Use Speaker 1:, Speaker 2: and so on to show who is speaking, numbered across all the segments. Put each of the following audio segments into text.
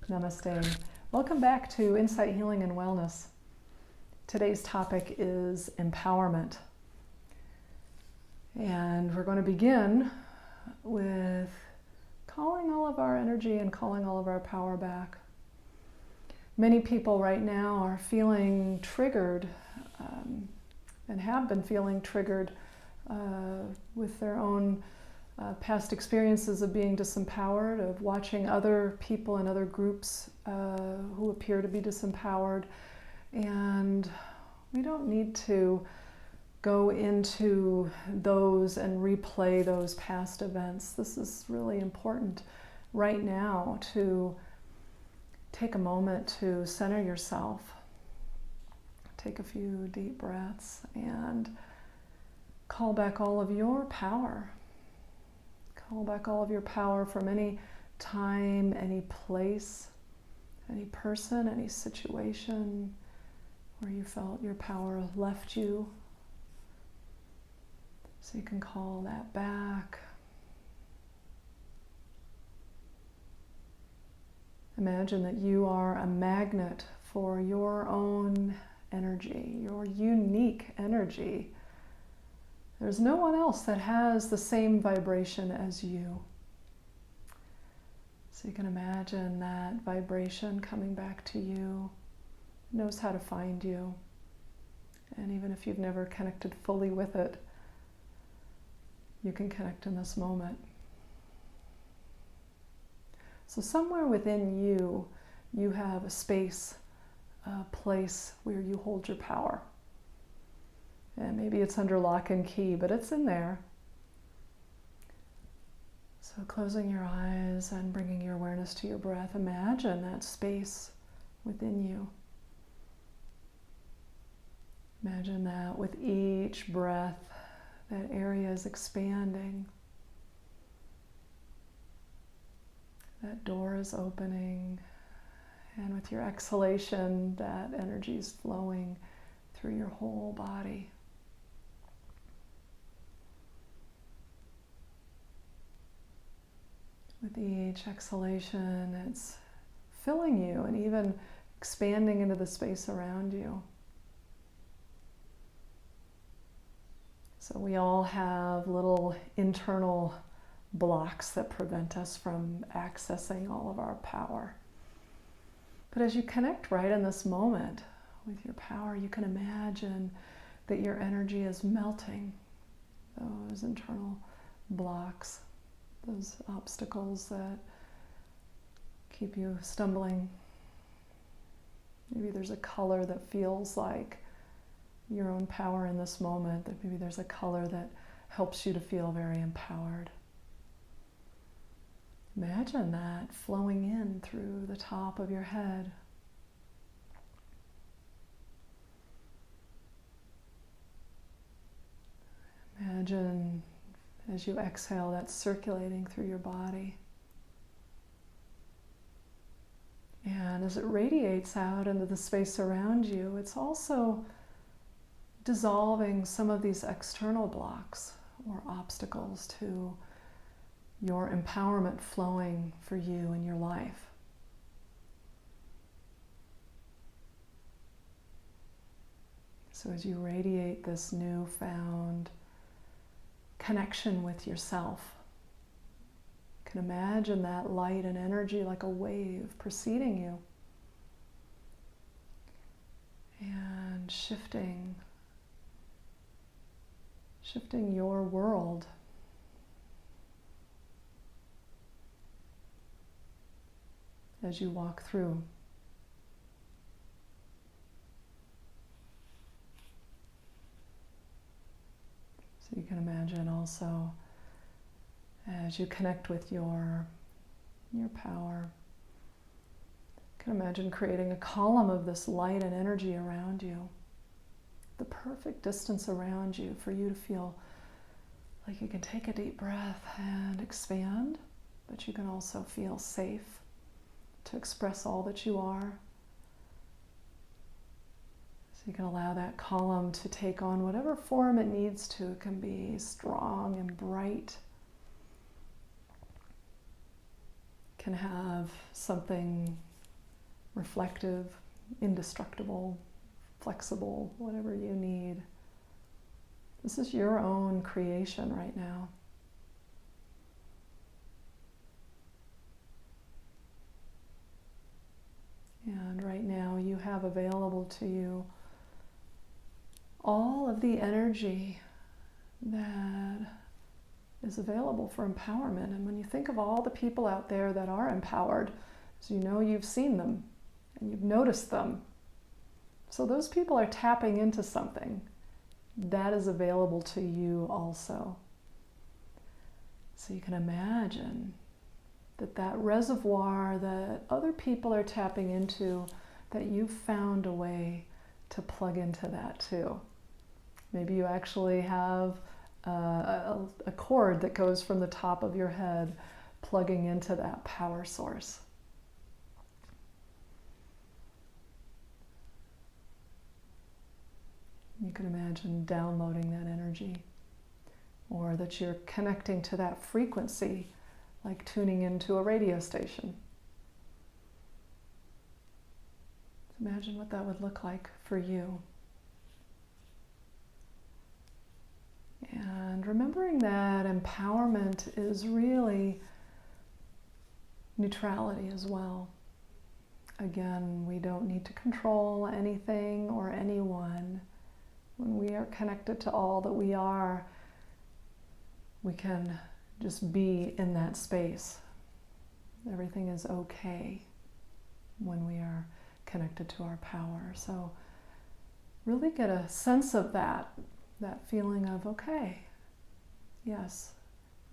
Speaker 1: Namaste. Welcome back to Insight Healing and Wellness. Today's topic is empowerment. And we're going to begin with calling all of our energy and calling all of our power back. Many people right now are feeling triggered and have been feeling triggered with their own past experiences of being disempowered, of watching other people and other groups who appear to be disempowered. And we don't need to go into those and replay those past events. This is really important right now to take a moment to center yourself. Take a few deep breaths and call back all of your power. Call back all of your power from any time, any place, any person, any situation where you felt your power left you. So you can call that back. Imagine that you are a magnet for your own energy, your unique energy. There's no one else that has the same vibration as you. So you can imagine that vibration coming back to you, knows how to find you. And even if you've never connected fully with it, you can connect in this moment. So somewhere within you, you have a space, a place where you hold your power. And maybe it's under lock and key, but it's in there. So closing your eyes and bringing your awareness to your breath, imagine that space within you. Imagine that with each breath, that area is expanding. That door is opening. And with your exhalation, that energy is flowing through your whole body. With each exhalation, it's filling you and even expanding into the space around you. So we all have little internal blocks that prevent us from accessing all of our power. But as you connect right in this moment with your power, you can imagine that your energy is melting those internal blocks, those obstacles that keep you stumbling. Maybe there's a color that feels like your own power in this moment, that maybe there's a color that helps you to feel very empowered. Imagine that flowing in through the top of your head. Imagine as you exhale that circulating through your body. And as it radiates out into the space around you, it's also dissolving some of these external blocks or obstacles to your empowerment flowing for you in your life. So as you radiate this newfound connection with yourself, you can imagine that light and energy like a wave preceding you and shifting your world. As you walk through. So you can imagine also as you connect with your power, you can imagine creating a column of this light and energy around you, the perfect distance around you for you to feel like you can take a deep breath and expand, but you can also feel safe to express all that you are. So you can allow that column to take on whatever form it needs to. It can be strong and bright. It can have something reflective, indestructible, flexible, whatever you need. This is your own creation right now. And right now you have available to you all of the energy that is available for empowerment. And when you think of all the people out there that are empowered, so you know you've seen them and you've noticed them. So those people are tapping into something that is available to you also. So you can imagine that that reservoir that other people are tapping into, that you've found a way to plug into that too. Maybe you actually have a cord that goes from the top of your head plugging into that power source. You can imagine downloading that energy, or that you're connecting to that frequency, like tuning into a radio station. Imagine what that would look like for you. And remembering that empowerment is really neutrality as well. Again, we don't need to control anything or anyone. When we are connected to all that we are, we can just be in that space. Everything is okay when we are connected to our power. So really get a sense of that feeling of, okay, yes,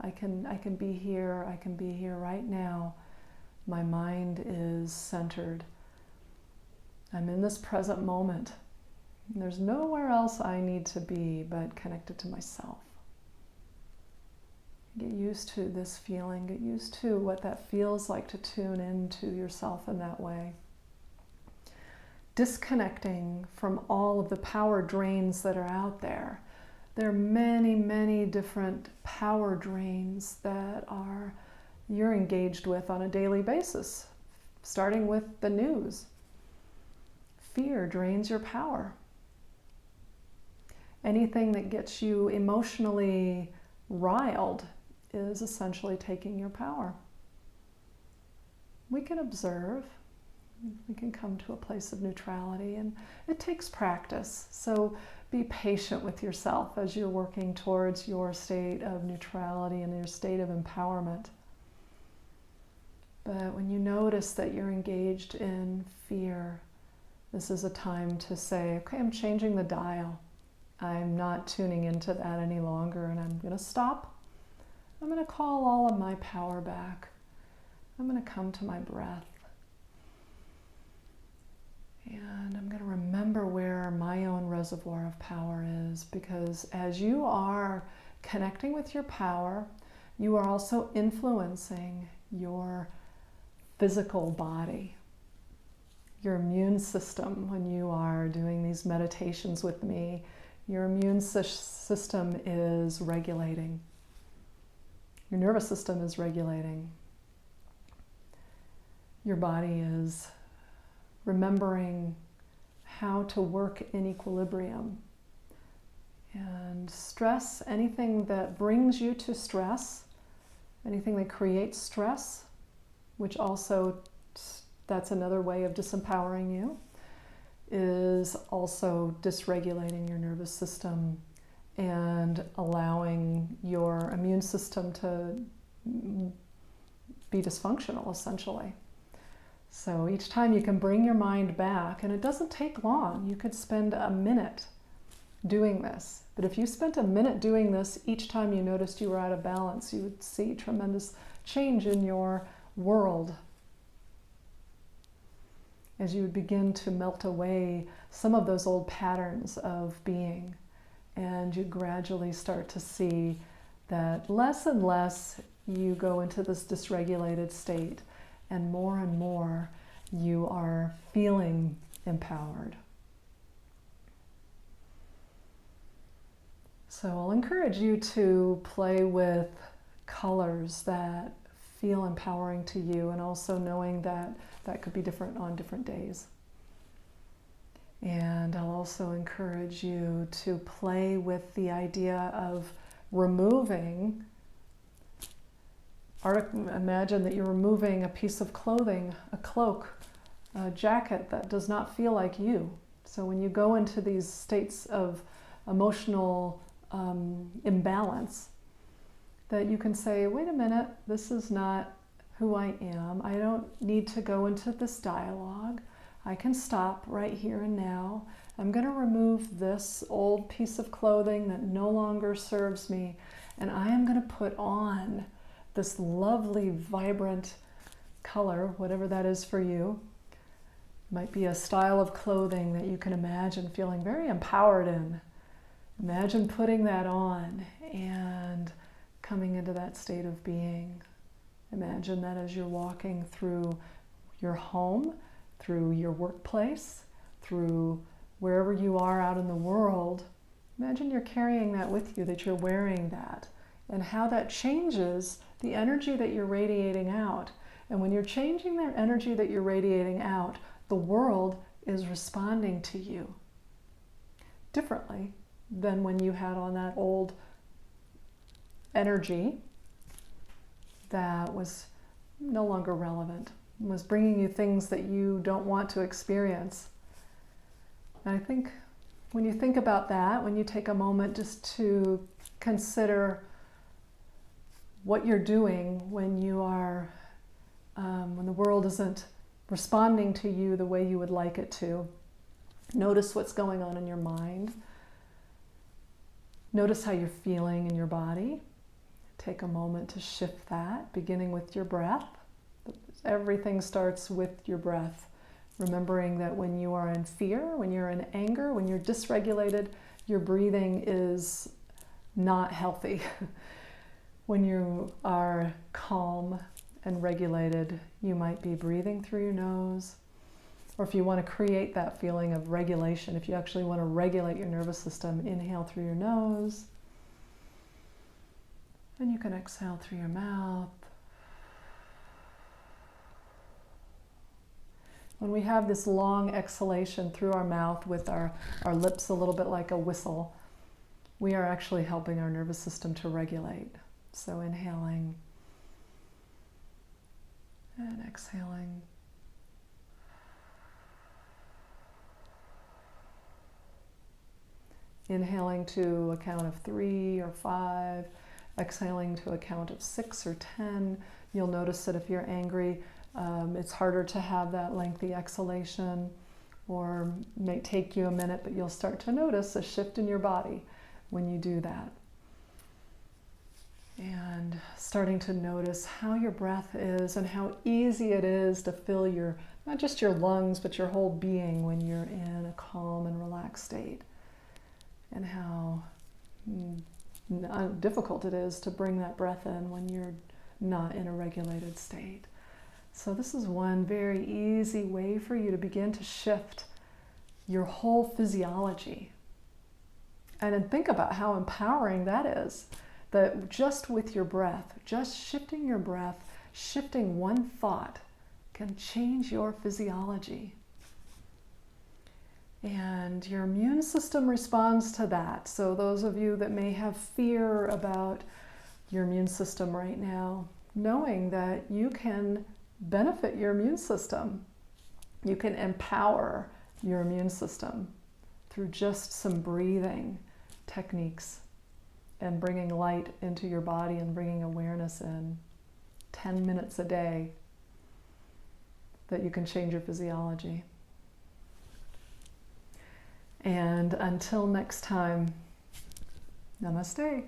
Speaker 1: I can be here, I can be here right now. My mind is centered. I'm in this present moment. There's nowhere else I need to be but connected to myself. Get used to this feeling, get used to what that feels like to tune into yourself in that way. Disconnecting from all of the power drains that are out there. There are many, many different power drains that you're engaged with on a daily basis, starting with the news. Fear drains your power. Anything that gets you emotionally riled is essentially taking your power. We can observe, we can come to a place of neutrality, and it takes practice. So be patient with yourself as you're working towards your state of neutrality and your state of empowerment. But when you notice that you're engaged in fear, this is a time to say, okay, I'm changing the dial. I'm not tuning into that any longer, and I'm going to stop. I'm going to call all of my power back. I'm going to come to my breath. And I'm going to remember where my own reservoir of power is, because as you are connecting with your power, you are also influencing your physical body, your immune system. When you are doing these meditations with me, your immune system is regulating. Your nervous system is regulating. Your body is remembering how to work in equilibrium. And stress, anything that brings you to stress, anything that creates stress, which also, that's another way of disempowering you, is also dysregulating your nervous system and allowing your immune system to be dysfunctional, essentially. So each time you can bring your mind back, and it doesn't take long. You could spend a minute doing this. But if you spent a minute doing this each time you noticed you were out of balance, you would see tremendous change in your world. As you would begin to melt away some of those old patterns of being, and you gradually start to see that less and less you go into this dysregulated state, and more you are feeling empowered. So I'll encourage you to play with colors that feel empowering to you, and also knowing that that could be different on different days. And I'll also encourage you to play with the idea of removing. Imagine that you're removing a piece of clothing, a cloak, a jacket that does not feel like you. So when you go into these states of emotional imbalance, that you can say, wait a minute, this is not who I am. I don't need to go into this dialogue. I can stop right here and now. I'm going to remove this old piece of clothing that no longer serves me, and I am going to put on this lovely, vibrant color, whatever that is for you. It might be a style of clothing that you can imagine feeling very empowered in. Imagine putting that on and coming into that state of being. Imagine that as you're walking through your home, through your workplace, through wherever you are out in the world. Imagine you're carrying that with you, that you're wearing that, and how that changes the energy that you're radiating out. And when you're changing the energy that you're radiating out, the world is responding to you differently than when you had on that old energy that was no longer relevant, was bringing you things that you don't want to experience. And I think when you think about that, when you take a moment just to consider what you're doing when you are, when the world isn't responding to you the way you would like it to, notice what's going on in your mind. Notice how you're feeling in your body. Take a moment to shift that, beginning with your breath. Everything starts with your breath. Remembering that when you are in fear, when you're in anger, when you're dysregulated, your breathing is not healthy. When you are calm and regulated, you might be breathing through your nose. Or if you want to create that feeling of regulation, if you actually want to regulate your nervous system, inhale through your nose. And you can exhale through your mouth. When we have this long exhalation through our mouth with our lips a little bit like a whistle, we are actually helping our nervous system to regulate. So inhaling and exhaling. Inhaling to a count of 3 or 5, exhaling to a count of 6 or 10. You'll notice that if you're angry, it's harder to have that lengthy exhalation, or it may take you a minute, but you'll start to notice a shift in your body when you do that. And starting to notice how your breath is and how easy it is to fill your, not just your lungs, but your whole being when you're in a calm and relaxed state. And how difficult it is to bring that breath in when you're not in a regulated state. So this is one very easy way for you to begin to shift your whole physiology. And then think about how empowering that is, that just with your breath, just shifting your breath, shifting one thought can change your physiology. And your immune system responds to that. So those of you that may have fear about your immune system right now, knowing that you can benefit your immune system, you can empower your immune system through just some breathing techniques and bringing light into your body and bringing awareness in 10 minutes a day, that you can change your physiology. And until next time, namaste.